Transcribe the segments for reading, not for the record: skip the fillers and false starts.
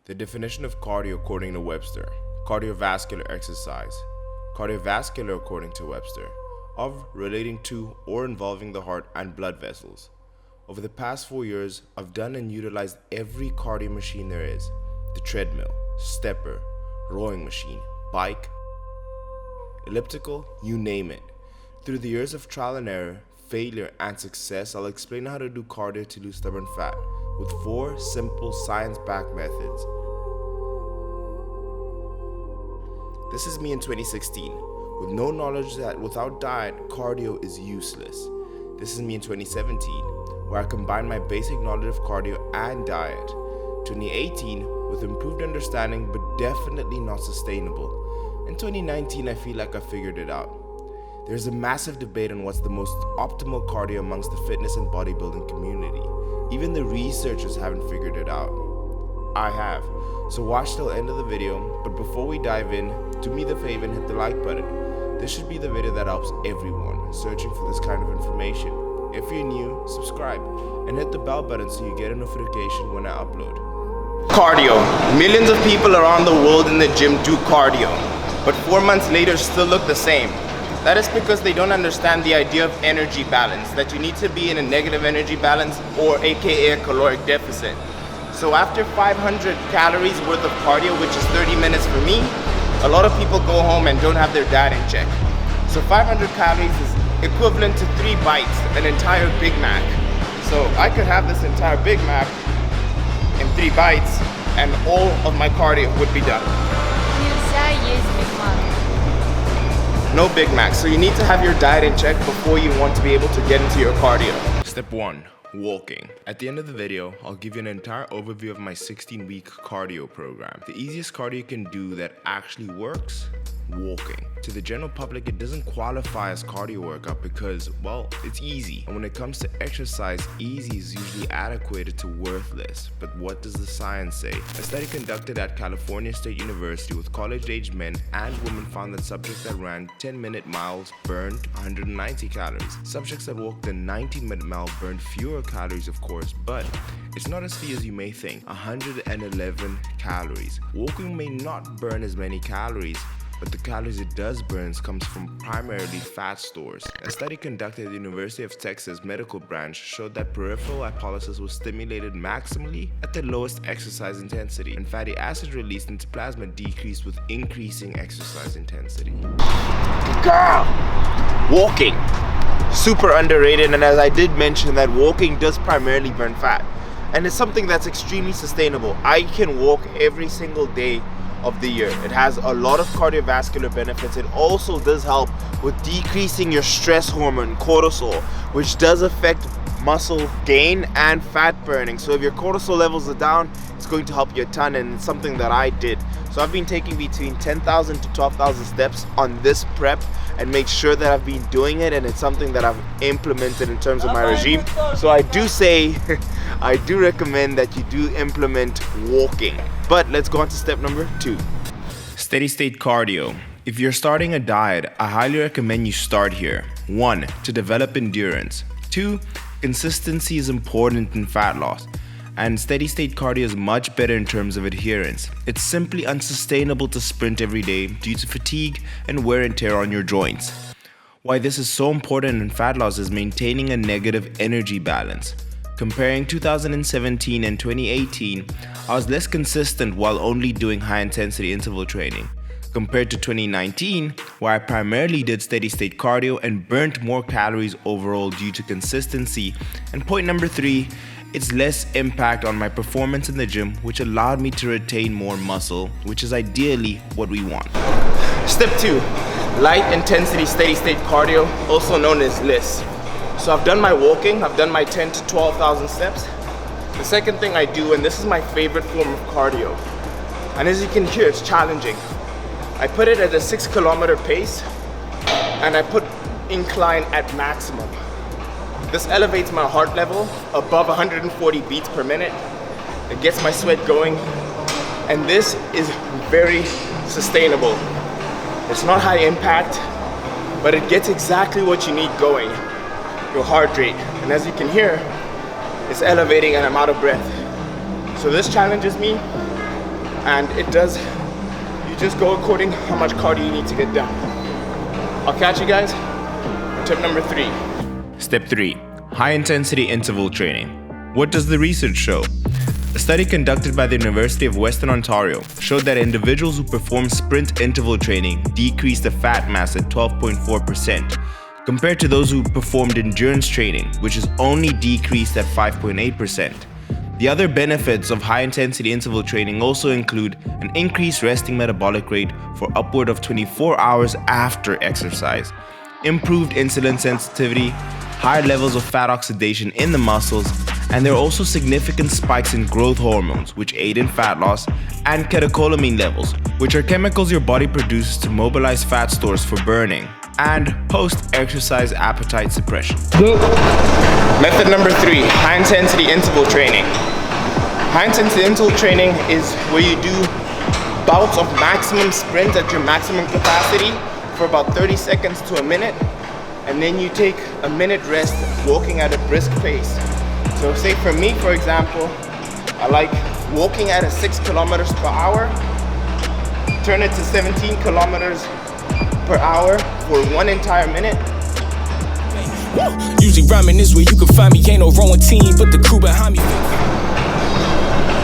The definition of cardio according to Webster: cardiovascular exercise. Cardiovascular according to Webster: of, relating to, or involving the heart and blood vessels. Over the past 4 years, I've done and utilized every cardio machine there is: the treadmill, stepper, rowing machine, bike, elliptical, you name it. Through the years of trial and error, failure and success, I'll explain how to do cardio to lose stubborn fat with 4 simple science-backed methods. This is me in 2016, with no knowledge that without diet, cardio is useless. This is me in 2017, where I combined my basic knowledge of cardio and diet. 2018, with improved understanding but definitely not sustainable. In 2019, I feel like I figured it out. There's a massive debate on what's the most optimal cardio amongst the fitness and bodybuilding community. Even the researchers haven't figured it out. I have. So watch till the end of the video, but before we dive in, do me the favor and hit the like button. This should be the video that helps everyone searching for this kind of information. If you're new, subscribe and hit the bell button so you get a notification when I upload. Cardio. Millions of people around the world in the gym do cardio, but 4 months later still look the same. That is because they don't understand the idea of energy balance, that you need to be in a negative energy balance, or aka a caloric deficit. So after 500 calories worth of cardio, which is 30 minutes for me, a lot of people go home and don't have their diet in check. So 500 calories is equivalent to 3 bites, an entire Big Mac. So I could have this entire Big Mac in 3 bites and all of my cardio would be done. Нельзя есть Big Mac. No Big Mac. So you need to have your diet in check before you want to be able to get into your cardio. Step 1. Walking. At the end of the video, I'll give you an entire overview of my 16-week cardio program. The easiest cardio you can do that actually works: walking. To the general public, it doesn't qualify as cardio workout because, well, it's easy. And when it comes to exercise, easy is usually adequated to worthless. But what does the science say? A study conducted at California State University with college-aged men and women found that subjects that ran 10-minute miles burned 190 calories. Subjects that walked the 90-minute mile burned fewer calories, of course, but it's not as few as you may think: 111 calories. Walking may not burn as many calories, but the calories it does burn comes from primarily fat stores. A study conducted at the University of Texas Medical Branch showed that peripheral lipolysis was stimulated maximally at the lowest exercise intensity, and fatty acids released into plasma decreased with increasing exercise intensity. Girl! Walking. Super underrated, and as I did mention, that walking does primarily burn fat. And it's something that's extremely sustainable. I can walk every single day of the year. It has a lot of cardiovascular benefits. It also does help with decreasing your stress hormone, cortisol, which does affect muscle gain and fat burning. So if your cortisol levels are down, it's going to help you a ton, and it's something that I did. So I've been taking between 10,000 to 12,000 steps on this prep and make sure that I've been doing it, and it's something that I've implemented in terms of my regime. So I do say, I do recommend that you do implement walking. But let's go on to step number 2. Steady state cardio. If you're starting a diet, I highly recommend you start here. 1. To develop endurance. 2. Consistency is important in fat loss, and steady state cardio is much better in terms of adherence. It's simply unsustainable to sprint every day due to fatigue and wear and tear on your joints. Why this is so important in fat loss is maintaining a negative energy balance. Comparing 2017 and 2018, I was less consistent while only doing high intensity interval training, compared to 2019, where I primarily did steady state cardio and burnt more calories overall due to consistency. And point number 3, it's less impact on my performance in the gym, which allowed me to retain more muscle, which is ideally what we want. Step 2, light intensity steady state cardio, also known as LISS. So I've done my walking, I've done my 10 to 12,000 steps. The second thing I do, and this is my favorite form of cardio, and as you can hear, it's challenging. I put it at a 6-kilometer pace, and I put incline at maximum. This elevates my heart level above 140 beats per minute. It gets my sweat going, and this is very sustainable. It's not high impact, but it gets exactly what you need going. Your heart rate, and as you can hear, it's elevating and I'm out of breath. So this challenges me, and it does, you just go according how much cardio you need to get done. I'll catch you guys on tip number 3. Step 3. High intensity interval training. What does the research show? A study conducted by the University of Western Ontario showed that individuals who perform sprint interval training decreased the fat mass at 12.4%, compared to those who performed endurance training, which is only decreased at 5.8%. The other benefits of high-intensity interval training also include an increased resting metabolic rate for upward of 24 hours after exercise, improved insulin sensitivity, higher levels of fat oxidation in the muscles, and there are also significant spikes in growth hormones, which aid in fat loss, and catecholamine levels, which are chemicals your body produces to mobilize fat stores for burning, and post-exercise appetite suppression. Method number 3, high-intensity interval training. High-intensity interval training is where you do bouts of maximum sprint at your maximum capacity for about 30 seconds to a minute, and then you take a minute rest walking at a brisk pace. So say for me, for example, I like walking at a 6 kilometers per hour, turn it to 17 kilometers per hour for 1 entire minute. Usually rhyming is where you can find me, ain't no rowing team, but the crew behind me.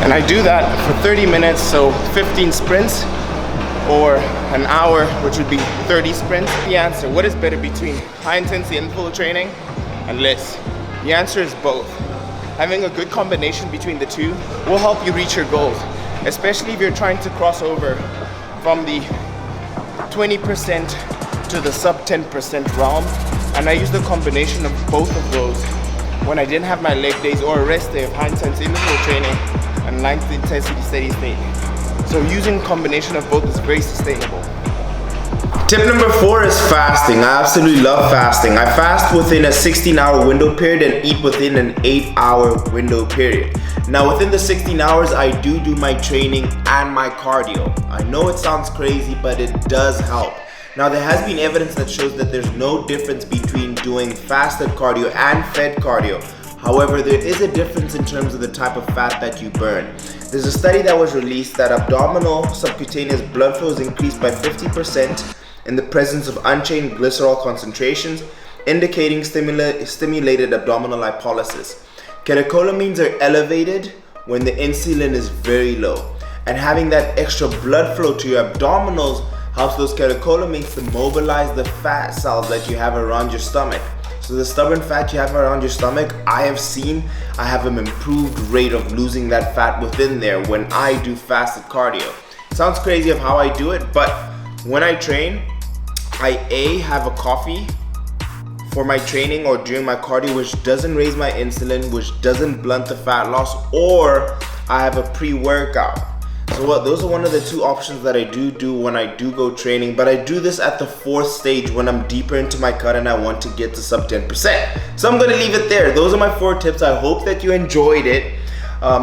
And I do that for 30 minutes, so 15 sprints, or an hour, which would be 30 sprints. The answer, what is better between high intensity interval training and less? The answer is both. Having a good combination between the two will help you reach your goals, especially if you're trying to cross over from the 20% to the sub 10% realm. And I use the combination of both of those when I didn't have my leg days or a rest day of high intensity interval training and light intensity steady state. So using a combination of both is very sustainable. Tip number 4 is fasting. I absolutely love fasting. I fast within a 16-hour window period and eat within an 8-hour window period. Now within the 16 hours, I do my training and my cardio. I know it sounds crazy, but it does help. Now there has been evidence that shows that there's no difference between doing fasted cardio and fed cardio. However, there is a difference in terms of the type of fat that you burn. There's a study that was released that abdominal subcutaneous blood flow is increased by 50% in the presence of unchained glycerol concentrations, indicating stimulated abdominal lipolysis. Catecholamines are elevated when the insulin is very low, and having that extra blood flow to your abdominals helps those catecholamines to mobilize the fat cells that you have around your stomach. So the stubborn fat you have around your stomach, I have an improved rate of losing that fat within there when I do fasted cardio. It sounds crazy of how I do it, but when I train, I have a coffee for my training or during my cardio, which doesn't raise my insulin, which doesn't blunt the fat loss, or I have a pre-workout. So those are one of the 2 options that I do when I do go training, but I do this at the 4th stage when I'm deeper into my cut and I want to get to sub 10%. So I'm gonna leave it there. Those are my 4 tips. I hope that you enjoyed it.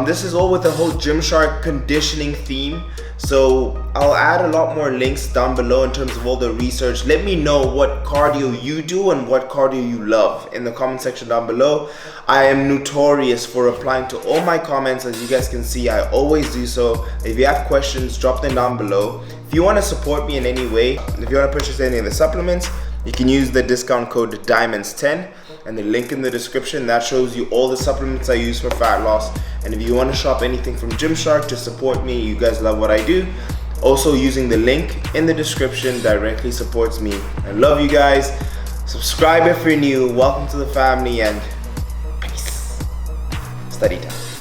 This is all with the whole Gymshark conditioning theme. So I'll add a lot more links down below in terms of all the research. Let me know what cardio you do and what cardio you love in the comment section down below. I am notorious for replying to all my comments. As you guys can see, I always do so. If you have questions, drop them down below. If you want to support me in any way, if you want to purchase any of the supplements, you can use the discount code DIAMONDS10 and the link in the description. That shows you all the supplements I use for fat loss. And if you want to shop anything from Gymshark to support me, you guys love what I do, also using the link in the description directly supports me. I love you guys. Subscribe if you're new. Welcome to the family, and peace. Study time.